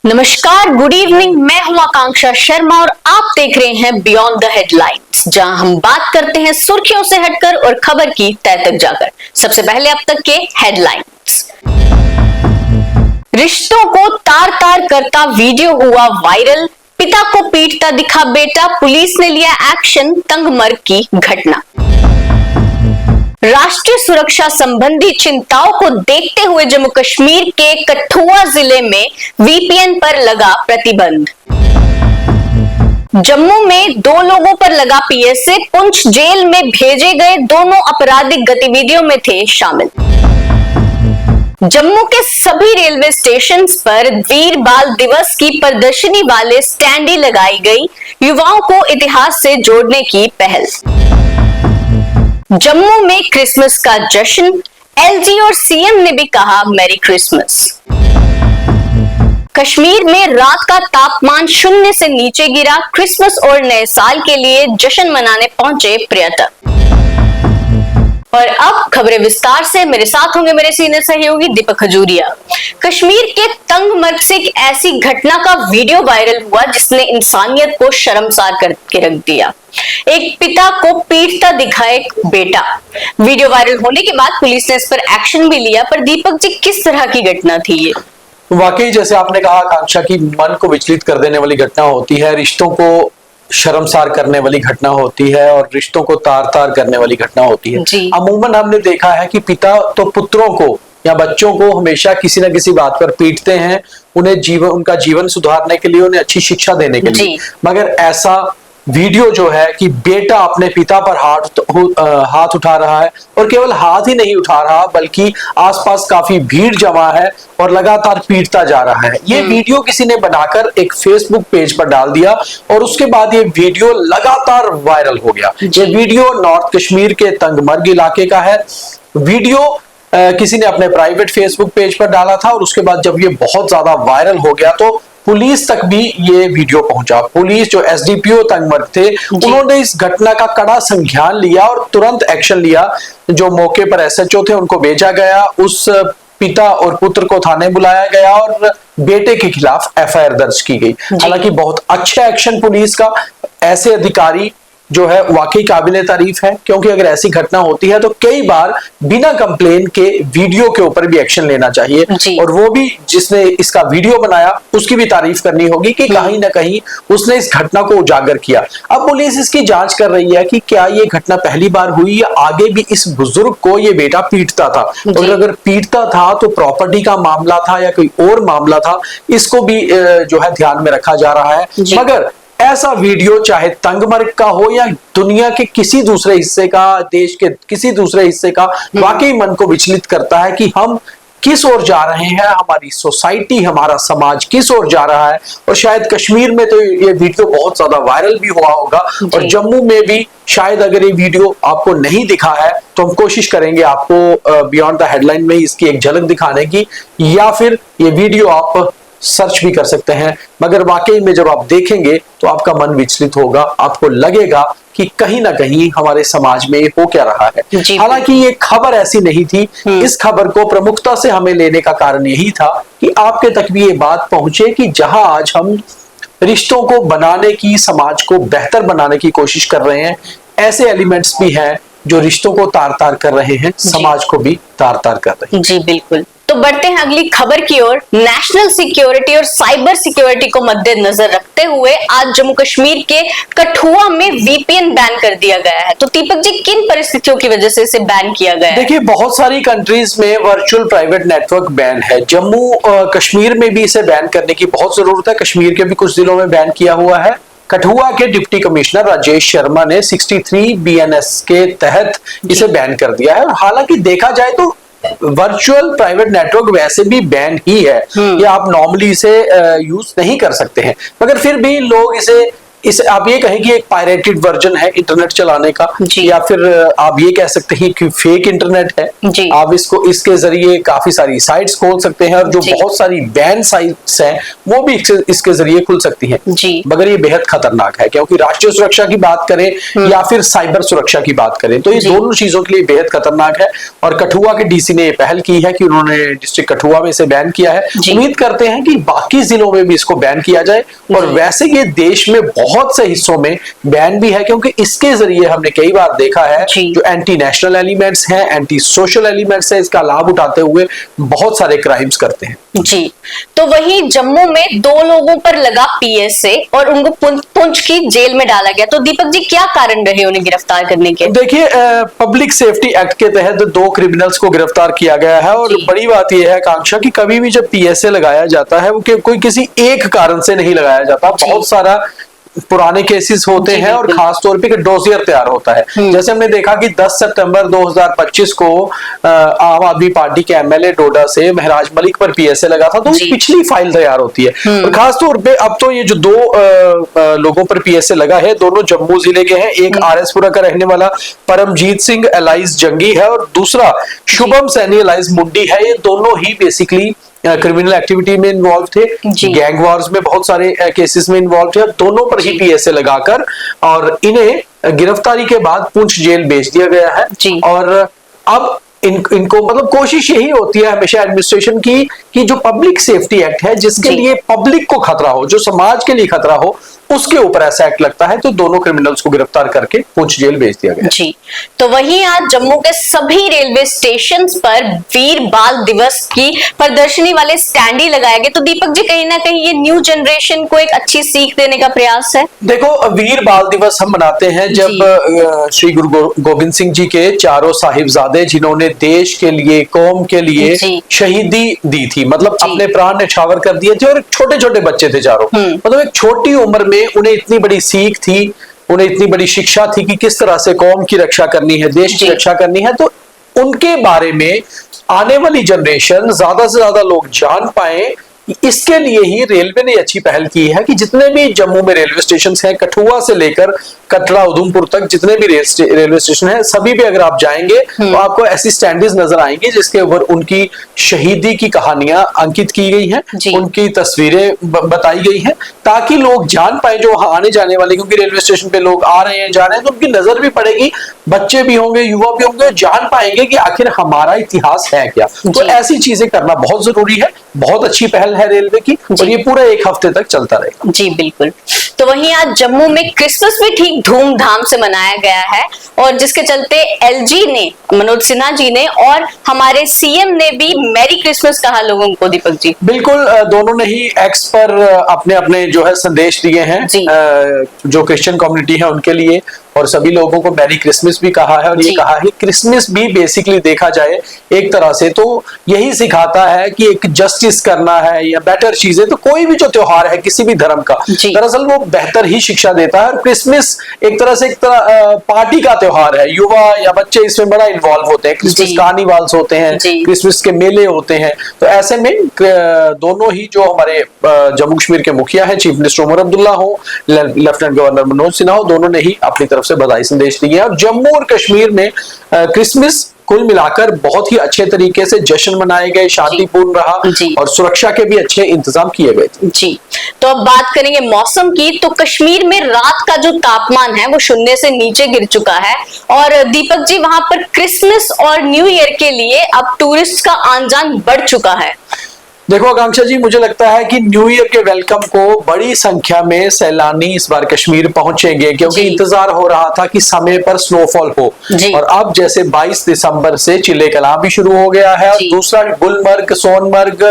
नमस्कार, good evening. मैं हूं आकांक्षा शर्मा और आप देख रहे हैं बियॉन्ड द हेडलाइंस, जहां हम बात करते हैं सुर्खियों से हटकर और खबर की तह तक जाकर। सबसे पहले अब तक के हेडलाइंस। रिश्तों को तार तार करता वीडियो हुआ वायरल, पिता को पीटता दिखा बेटा, पुलिस ने लिया एक्शन, तंगमर्ग की घटना। राष्ट्रीय सुरक्षा संबंधी चिंताओं को देखते हुए जम्मू कश्मीर के कठुआ जिले में वीपीएन पर लगा प्रतिबंध। जम्मू में 2 लोगों पर लगा पीएसए, पुंछ जेल में भेजे गए दोनों आपराधिक गतिविधियों में थे शामिल। जम्मू के सभी रेलवे स्टेशन पर वीर बाल दिवस की प्रदर्शनी वाले स्टैंडी लगाई गई, युवाओं को इतिहास से जोड़ने की पहल। जम्मू में क्रिसमस का जश्न, एलजी और सीएम ने भी कहा मैरी क्रिसमस। कश्मीर में रात का तापमान 0 से नीचे गिरा, क्रिसमस और नए साल के लिए जश्न मनाने पहुंचे पर्यटक। और अब खबरें विस्तार से। मेरे साथ होंगे मेरे सीनियर सहयोगी दीपक खजूरिया। कश्मीर के तंगमर्ग से एक ऐसी घटना का वीडियो वायरल हुआ जिसने इंसानियत को शर्मसार करके रख दिया। एक पिता को पीटता दिखा एक बेटा। वीडियो वायरल होने के बाद पुलिस ने इस पर एक्शन भी लिया। पर दीपक जी, किस तरह की घटना थी ये? वाकई जैसे आपने कहा आकांक्षा की मन को विचलित कर देने वाली घटना होती है, रिश्तों को शर्मसार करने वाली घटना होती है और रिश्तों को तार तार करने वाली घटना होती है। अमूमन हमने देखा है कि पिता तो पुत्रों को या बच्चों को हमेशा किसी न किसी बात पर पीटते हैं, उन्हें उनका जीवन सुधारने के लिए, उन्हें अच्छी शिक्षा देने के लिए। मगर ऐसा वीडियो जो है कि बेटा अपने पिता पर हाथ उठा रहा है, और केवल हाथ ही नहीं उठा रहा बल्कि आसपास काफी भीड़ जमा है और लगातार पीटता जा रहा है। ये वीडियो किसी ने बनाकर एक फेसबुक पेज पर डाल दिया और उसके बाद ये वीडियो लगातार वायरल हो गया। ये वीडियो नॉर्थ कश्मीर के तंगमर्ग इलाके का है। वीडियो किसी ने अपने प्राइवेट फेसबुक पेज पर डाला था और उसके बाद जब ये बहुत ज्यादा वायरल हो गया तो पुलिस तक भी ये वीडियो पहुंचा। पुलिस जो एसडीपीओ तंगमर्ग थे, उन्होंने इस घटना का कड़ा संज्ञान लिया और तुरंत एक्शन लिया। जो मौके पर एसएचओ थे उनको भेजा गया, उस पिता और पुत्र को थाने बुलाया गया और बेटे के खिलाफ एफआईआर दर्ज की गई। हालांकि बहुत अच्छा एक्शन पुलिस का, ऐसे अधिकारी जो है वाकई काबिले तारीफ है, क्योंकि अगर ऐसी घटना होती है तो कई बार बिना कंप्लेन के वीडियो के ऊपर भी एक्शन लेना चाहिए। और वो भी जिसने इसका वीडियो बनाया उसकी भी तारीफ करनी होगी कि कहीं ना कहीं उसने इस घटना को उजागर किया। अब पुलिस इसकी जांच कर रही है कि क्या ये घटना पहली बार हुई या आगे भी इस बुजुर्ग को ये बेटा पीटता था, और अगर पीटता था तो प्रॉपर्टी का मामला था या कोई और मामला था, इसको भी जो है ध्यान में रखा जा रहा है। मगर ऐसा वीडियो चाहे तंगमर्ग का हो या दुनिया के किसी दूसरे हिस्से का, देश के किसी दूसरे हिस्से का, वाकई मन को विचलित करता है कि हम किस ओर जा रहे हैं, हमारी सोसाइटी, हमारा समाज किस ओर जा रहा है। और शायद कश्मीर में तो ये वीडियो बहुत ज्यादा वायरल भी हुआ होगा, और जम्मू में भी शायद अगर ये वीडियो आपको नहीं दिखा है तो हम कोशिश करेंगे आपको बियॉन्ड द हेडलाइन में इसकी एक झलक दिखाने की, या फिर ये वीडियो आप सर्च भी कर सकते हैं। मगर वाकई में जब आप देखेंगे तो आपका मन विचलित होगा, आपको लगेगा कि कहीं ना कहीं हमारे समाज में हो क्या रहा है। हालांकि ये खबर ऐसी नहीं थी। इस खबर को प्रमुखता से हमें लेने का कारण यही था कि आपके तक भी ये बात पहुंचे कि जहां आज हम रिश्तों को बनाने की, समाज को बेहतर बनाने की कोशिश कर रहे हैं, ऐसे एलिमेंट्स भी हैं जो रिश्तों को तार तार कर रहे हैं, समाज को भी तार तार कर रहे हैं। जी बिल्कुल। तो बढ़ते हैं अगली खबर की ओर। नेशनल सिक्योरिटी और साइबर सिक्योरिटी को मद्देनजर रखते हुए आज जम्मू कश्मीर के कठुआ में वीपीएन बैन कर दिया गया है। तो दीपक जी, किन परिस्थितियों की वजह से इसे बैन किया गया है? देखिए, बहुत सारी कंट्रीज में वर्चुअल प्राइवेट नेटवर्क बैन है। जम्मू कश्मीर में भी इसे बैन करने की बहुत जरूरत है। कश्मीर के भी कुछ जिलों में बैन किया हुआ है। कठुआ के डिप्टी कमिश्नर राजेश शर्मा ने 63 बीएनएस के तहत इसे बैन कर दिया है। हालांकि देखा जाए तो वर्चुअल प्राइवेट नेटवर्क वैसे भी बैन ही है, या आप नॉर्मली इसे यूज नहीं कर सकते हैं, मगर फिर भी लोग इसे इस आप ये कहें कि एक पायरेटेड वर्जन है इंटरनेट चलाने का, या फिर आप ये कह सकते हैं कि फेक इंटरनेट है। आप इसको इसके जरिए काफी सारी साइट्स खोल सकते हैं, और जो बहुत सारी बैन साइट्स हैं वो भी इसके जरिए खुल सकती हैं। मगर ये बेहद खतरनाक है, क्योंकि राष्ट्रीय सुरक्षा की बात करें या फिर साइबर सुरक्षा की बात करें तो ये दोनों चीजों के लिए बेहद खतरनाक है। और कठुआ के डीसी ने पहल की है कि उन्होंने डिस्ट्रिक्ट कठुआ में इसे बैन किया है। उम्मीद करते हैं कि बाकी जिलों में भी इसको बैन किया जाए, और वैसे ये देश में बहुत से हिस्सों में बैन भी है, क्योंकि इसके जरिए हमने कई बार देखा है जो एंटी नेशनल एलिमेंट्स हैं, एंटी सोशल एलिमेंट्स हैं, इसका लाभ उठाते हुए बहुत सारे क्राइम्स करते हैं। जी, तो वही जम्मू में 2 लोगों पर लगा पीएसए और उनको पुंछ की जेल में डाला गया। तो दीपक जी, क्या कारण रहे उन्हें गिरफ्तार करने के? देखिए, पब्लिक सेफ्टी एक्ट के तहत 2 क्रिमिनल्स को गिरफ्तार किया गया है, और बड़ी बात यह है आकांक्षा कि कभी भी जब पीएसए लगाया जाता है वो कोई किसी एक कारण से नहीं लगाया जाता। बहुत सारा पुराने केसेस होते हैं, और खास तौर पे डोसियर तैयार होता है। जैसे हमने देखा कि 10 सितंबर 2025 को आम आदमी पार्टी के एमएलए डोडा से महराज मलिक पर पीएसए लगा था, तो पिछली फाइल तैयार होती है। और खास तौर पे अब तो ये जो 2 लोगों पर पीएसए लगा है, दोनों जम्मू जिले के हैं। एक आरएसपुरा का रहने वाला परमजीत सिंह एलाइज जंगी है, और दूसरा शुभम सैनी एलाइज मुंडी है। ये दोनों ही बेसिकली क्रिमिनल एक्टिविटी में इन्वॉल्व थे, गैंग वॉर्स में बहुत सारे केसेस में इन्वॉल्व थे। दोनों पर ही पीएसए लगाकर और इन्हें गिरफ्तारी के बाद पुंछ जेल भेज दिया गया है। और अब इनको मतलब कोशिश यही होती है हमेशा एडमिनिस्ट्रेशन की कि जो पब्लिक सेफ्टी एक्ट है, जिसके लिए पब्लिक को खतरा हो, जो समाज के लिए खतरा हो, उसके ऊपर ऐसा एक्ट लगता है। तो दोनों क्रिमिनल्स को गिरफ्तार करके पुंछ जेल भेज दिया गया। जी, तो वहीं आज जम्मू के सभी रेलवे स्टेशन पर वीर बाल दिवस की प्रदर्शनी वाले स्टैंड ही लगाए गए। तो दीपक जी, कहीं ना कहीं ये न्यू जनरेशन को एक अच्छी सीख देने का प्रयास है। देखो, वीर बाल दिवस हम मनाते हैं जब श्री गुरु गोविंद सिंह जी के चारों साहिबजादे, जिन्होंने देश के लिए, कौम के लिए शहीदी दी थी, मतलब अपने प्राण न्यौछावर कर दिए थे, और छोटे छोटे बच्चे थे चारों। मतलब एक छोटी उम्र में उन्हें इतनी बड़ी सीख थी, उन्हें इतनी बड़ी शिक्षा थी कि किस तरह से कौम की रक्षा करनी है, देश की रक्षा करनी है। तो उनके बारे में आने वाली जनरेशन, ज्यादा से ज्यादा लोग जान पाए, इसके लिए ही रेलवे ने अच्छी पहल की है कि जितने भी जम्मू में रेलवे स्टेशन हैं, कठुआ से लेकर कटरा उधमपुर तक जितने भी रेलवे स्टेशन हैं, सभी पे अगर आप जाएंगे तो आपको ऐसी स्टैंडीज नजर आएंगी जिसके ऊपर उनकी शहीदी की कहानियां अंकित की गई हैं, उनकी तस्वीरें बताई गई हैं, ताकि लोग जान पाए जो वहां आने जाने वाले, क्योंकि रेलवे स्टेशन पे लोग आ रहे हैं, जा रहे हैं, तो उनकी नजर भी पड़ेगी, बच्चे भी होंगे, युवा भी होंगे, जान पाएंगे कि आखिर हमारा इतिहास है क्या। तो ऐसी चीजें करना बहुत जरूरी है। बहुत अच्छी पहल है रेलवे की, और ये पूरा 1 हफ्ते तक चलता रहेगा। जी बिल्कुल। तो वहीं आज जम्मू में क्रिसमस भी ठीक धूमधाम से मनाया गया है, और जिसके चलते एलजी ने, मनोज सिन्हा जी ने और हमारे सीएम ने भी मैरी क्रिसमस कहा लोगों को। दीपक जी, बिल्कुल, दोनों ने ही एक्स पर अपने अपने जो है संदेश दिए हैं, जो क्रिश्चियन कम्युनिटी है उनके लिए, और सभी लोगों को मैरी क्रिसमस भी कहा है। और ये कहा है, क्रिसमस भी बेसिकली देखा जाए एक तरह से तो यही सिखाता है कि एक जस्टिस करना है या बेटर चीजें। तो कोई भी जो त्योहार है किसी भी धर्म का, दरअसल वो बेहतर ही शिक्षा देता है। और क्रिसमस एक तरह से पार्टी का त्योहार है, युवा या बच्चे इसमें बड़ा इन्वॉल्व होते हैं, क्रिसमस कार्निवाल्स होते हैं, क्रिसमस के मेले होते हैं। तो ऐसे में दोनों ही जो हमारे जम्मू कश्मीर के मुखिया है, चीफ मिनिस्टर उमर अब्दुल्ला हो, लेफ्टिनेंट गवर्नर मनोज सिन्हा हो, दोनों ने ही अपनी तरफ से बधाई संदेश दिए हैं। और जम्मू और कश्मीर में क्रिसमस कुल मिलाकर बहुत ही अच्छे तरीके से जश्न मनाए गए, शांतिपूर्ण रहा, और सुरक्षा के भी अच्छे इंतजाम किए गए थे। जी, तो अब बात करेंगे मौसम की। तो कश्मीर में रात का जो तापमान है वो 0 से नीचे गिर चुका है, और दीपक जी, वहां पर क्रिसमस और न्यू ईयर के लिए अब टूरिस्ट का आन जान बढ़ चुका है। देखो आकांक्षा जी, मुझे लगता है कि न्यू ईयर के वेलकम को बड़ी संख्या में सैलानी इस बार कश्मीर पहुंचेंगे, क्योंकि इंतजार हो रहा था कि समय पर स्नोफॉल हो। और अब जैसे 22 दिसंबर से चिले कलां भी शुरू हो गया है, और दूसरा गुलमर्ग, सोनमर्ग,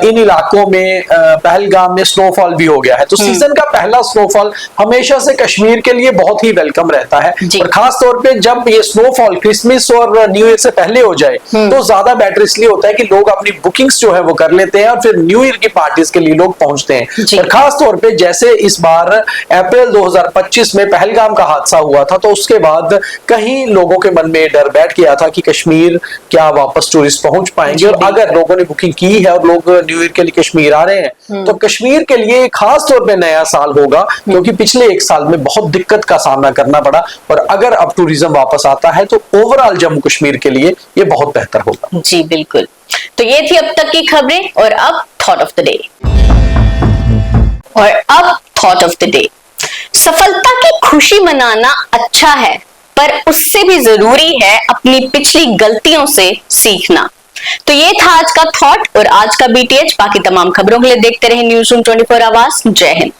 इन इलाकों में, पहलगाम में स्नोफॉल भी हो गया है। तो सीजन का पहला स्नोफॉल हमेशा से कश्मीर के लिए बहुत ही वेलकम रहता है, और खास तौर पे जब ये स्नोफॉल क्रिसमस और न्यू ईयर से पहले हो जाए तो ज्यादा बेटर इसलिए होता है कि लोग अपनी बुकिंग्स जो है वो कर लेते लेते हैं और फिर न्यू ईयर की पार्टीज के लिए लोग पहुंचते हैं। और खास तौर पे जैसे इस बार अप्रैल 2025 में पहलगाम का हादसा हुआ था, तो उसके बाद कहीं लोगों के मन में डर बैठ गया था कि कश्मीर क्या वापस टूरिस्ट पहुंच पाएंगे। और अगर लोगों ने बुकिंग की है और लोग न्यू ईयर के लिए कश्मीर आ रहे हैं, तो कश्मीर के लिए खास तौर पे नया साल होगा, क्योंकि पिछले एक साल में बहुत दिक्कत का सामना करना पड़ा। और अगर अब टूरिज्म वापस आता है तो ओवरऑल जम्मू कश्मीर के लिए ये बहुत बेहतर होगा। जी बिल्कुल। तो ये थी अब तक की खबरें, और अब थॉट ऑफ द डे। और अब थॉट ऑफ द डे, सफलता की खुशी मनाना अच्छा है, पर उससे भी जरूरी है अपनी पिछली गलतियों से सीखना। तो ये था आज का थॉट और आज का बीटीएच। बाकी तमाम खबरों के लिए देखते रहे न्यूज़ रूम 24 आवाज। जय हिंद।